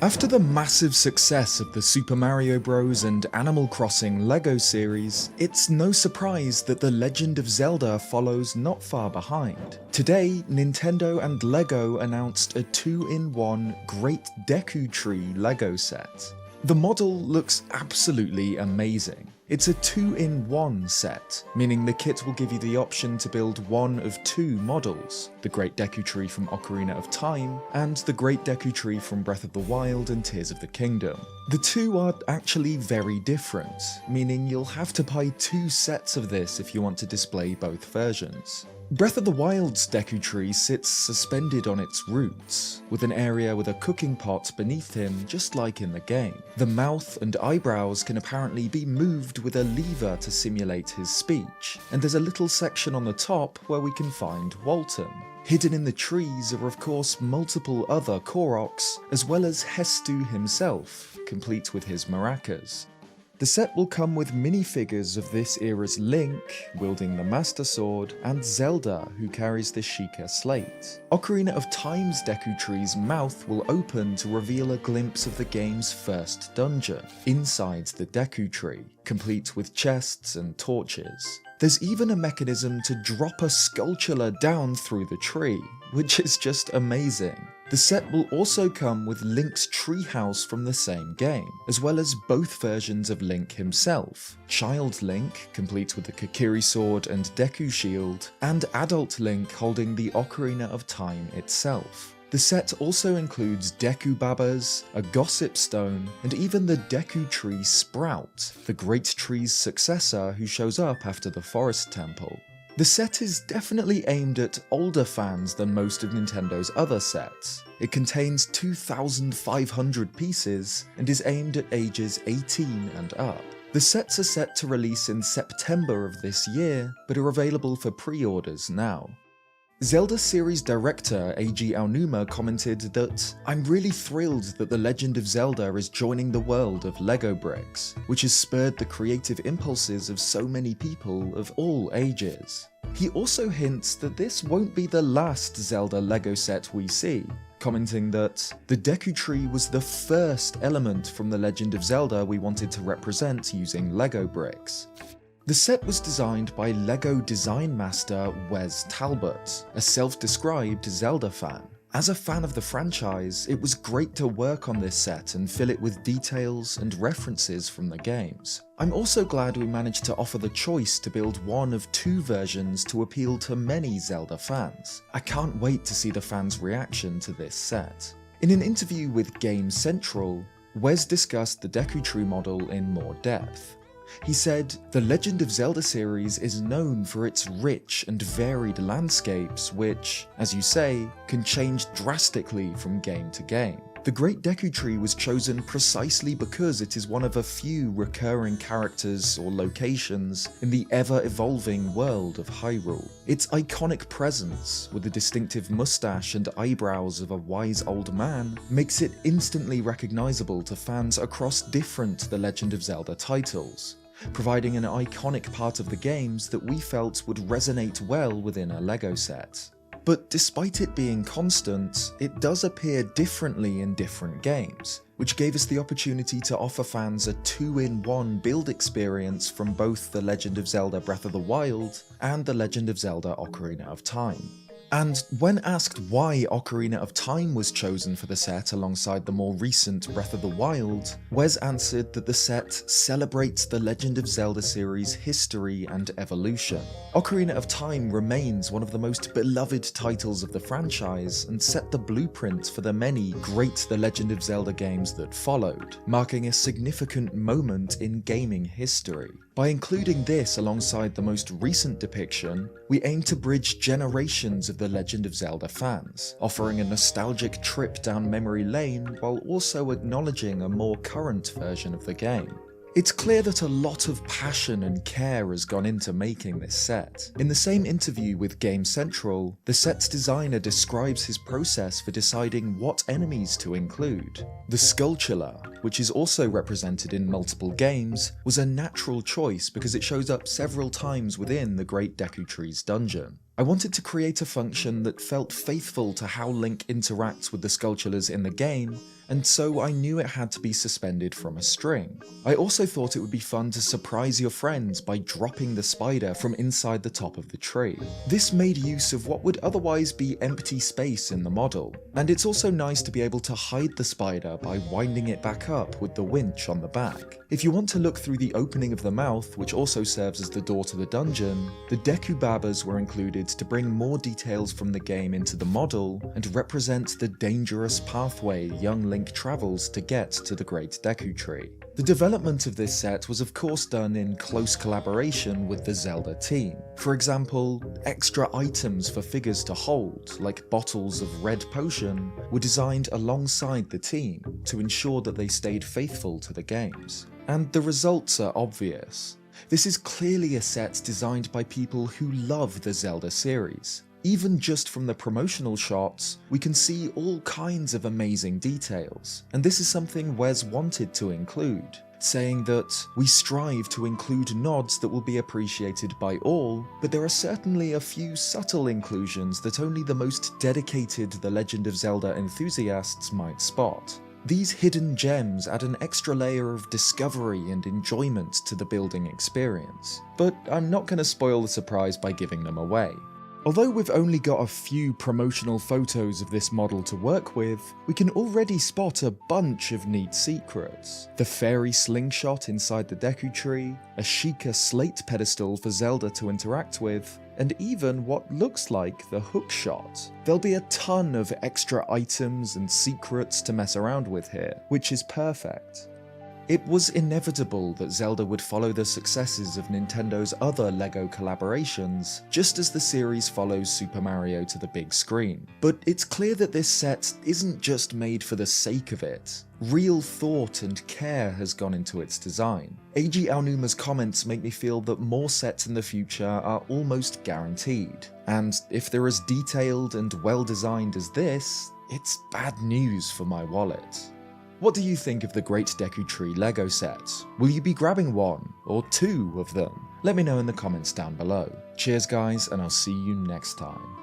After the massive success of the Super Mario Bros. And Animal Crossing LEGO series, it's no surprise that The Legend of Zelda follows not far behind. Today, Nintendo and LEGO announced a 2-in-1 Great Deku Tree LEGO set. The model looks absolutely amazing. It's a 2-in-1 set, meaning the kit will give you the option to build one of two models, the Great Deku Tree from Ocarina of Time, and the Great Deku Tree from Breath of the Wild and Tears of the Kingdom. The two are actually very different, meaning you'll have to buy two sets of this if you want to display both versions. Breath of the Wild's Deku Tree sits suspended on its roots, with an area with a cooking pot beneath him just like in the game. The mouth and eyebrows can apparently be moved with a lever to simulate his speech, and there's a little section on the top where we can find Walton. Hidden in the trees are of course multiple other Koroks, as well as Hestu himself, complete with his maracas. The set will come with minifigures of this era's Link, wielding the Master Sword, and Zelda, who carries the Sheikah Slate. Ocarina of Time's Deku Tree's mouth will open to reveal a glimpse of the game's first dungeon, inside the Deku Tree, complete with chests and torches. There's even a mechanism to drop a Skulltula down through the tree, which is just amazing. The set will also come with Link's treehouse from the same game, as well as both versions of Link himself, Child Link, complete with the Kokiri Sword and Deku Shield, and Adult Link holding the Ocarina of Time itself. The set also includes Deku Babas, a Gossip Stone, and even the Deku Tree Sprout, the Great Tree's successor who shows up after the Forest Temple. The set is definitely aimed at older fans than most of Nintendo's other sets. It contains 2,500 pieces and is aimed at ages 18 and up. The sets are set to release in September of this year, but are available for pre-orders now. Zelda series director Eiji Aonuma commented that, "I'm really thrilled that The Legend of Zelda is joining the world of LEGO bricks, which has spurred the creative impulses of so many people of all ages." He also hints that this won't be the last Zelda LEGO set we see, commenting that, "The Deku Tree was the first element from The Legend of Zelda we wanted to represent using LEGO bricks." The set was designed by LEGO design master Wes Talbot, a self-described Zelda fan. As a fan of the franchise, it was great to work on this set and fill it with details and references from the games. I'm also glad we managed to offer the choice to build one of two versions to appeal to many Zelda fans. I can't wait to see the fans' reaction to this set. In an interview with Game Central, Wes discussed the Deku Tree model in more depth. He said, "The Legend of Zelda series is known for its rich and varied landscapes which, as you say, can change drastically from game to game. The Great Deku Tree was chosen precisely because it is one of a few recurring characters or locations in the ever-evolving world of Hyrule. Its iconic presence, with the distinctive mustache and eyebrows of a wise old man, makes it instantly recognizable to fans across different The Legend of Zelda titles, providing an iconic part of the games that we felt would resonate well within a LEGO set." But despite it being constant, it does appear differently in different games, which gave us the opportunity to offer fans a 2-in-1 build experience from both The Legend of Zelda Breath of the Wild and The Legend of Zelda Ocarina of Time. And when asked why Ocarina of Time was chosen for the set alongside the more recent Breath of the Wild, Wes answered that the set celebrates the Legend of Zelda series' history and evolution. Ocarina of Time remains one of the most beloved titles of the franchise and set the blueprint for the many great The Legend of Zelda games that followed, marking a significant moment in gaming history. By including this alongside the most recent depiction, we aim to bridge generations of The Legend of Zelda fans, offering a nostalgic trip down memory lane while also acknowledging a more current version of the game. It's clear that a lot of passion and care has gone into making this set. In the same interview with Game Central, the set's designer describes his process for deciding what enemies to include. The Skulltula, which is also represented in multiple games, was a natural choice because it shows up several times within the Great Deku Tree's dungeon. I wanted to create a function that felt faithful to how Link interacts with the Skulltulas in the game, and so I knew it had to be suspended from a string. I also thought it would be fun to surprise your friends by dropping the spider from inside the top of the tree. This made use of what would otherwise be empty space in the model, and it's also nice to be able to hide the spider by winding it back up with the winch on the back. If you want to look through the opening of the mouth, which also serves as the door to the dungeon, the Deku Babas were included to bring more details from the game into the model and represent the dangerous pathway young Link travels to get to the Great Deku Tree. The development of this set was of course done in close collaboration with the Zelda team. For example, extra items for figures to hold, like bottles of red potion, were designed alongside the team to ensure that they stayed faithful to the games. And the results are obvious. This is clearly a set designed by people who love the Zelda series. Even just from the promotional shots, we can see all kinds of amazing details, and this is something Wes wanted to include, saying that we strive to include nods that will be appreciated by all, but there are certainly a few subtle inclusions that only the most dedicated The Legend of Zelda enthusiasts might spot. These hidden gems add an extra layer of discovery and enjoyment to the building experience, but I'm not going to spoil the surprise by giving them away. Although we've only got a few promotional photos of this model to work with, we can already spot a bunch of neat secrets. The fairy slingshot inside the Deku Tree, a Sheikah slate pedestal for Zelda to interact with, and even what looks like the hook shot. There'll be a ton of extra items and secrets to mess around with here, which is perfect. It was inevitable that Zelda would follow the successes of Nintendo's other LEGO collaborations, just as the series follows Super Mario to the big screen. But it's clear that this set isn't just made for the sake of it. Real thought and care has gone into its design. Eiji Aonuma's comments make me feel that more sets in the future are almost guaranteed. And if they're as detailed and well designed as this, it's bad news for my wallet. What do you think of the Great Deku Tree LEGO set? Will you be grabbing one or two of them? Let me know in the comments down below. Cheers guys, and I'll see you next time.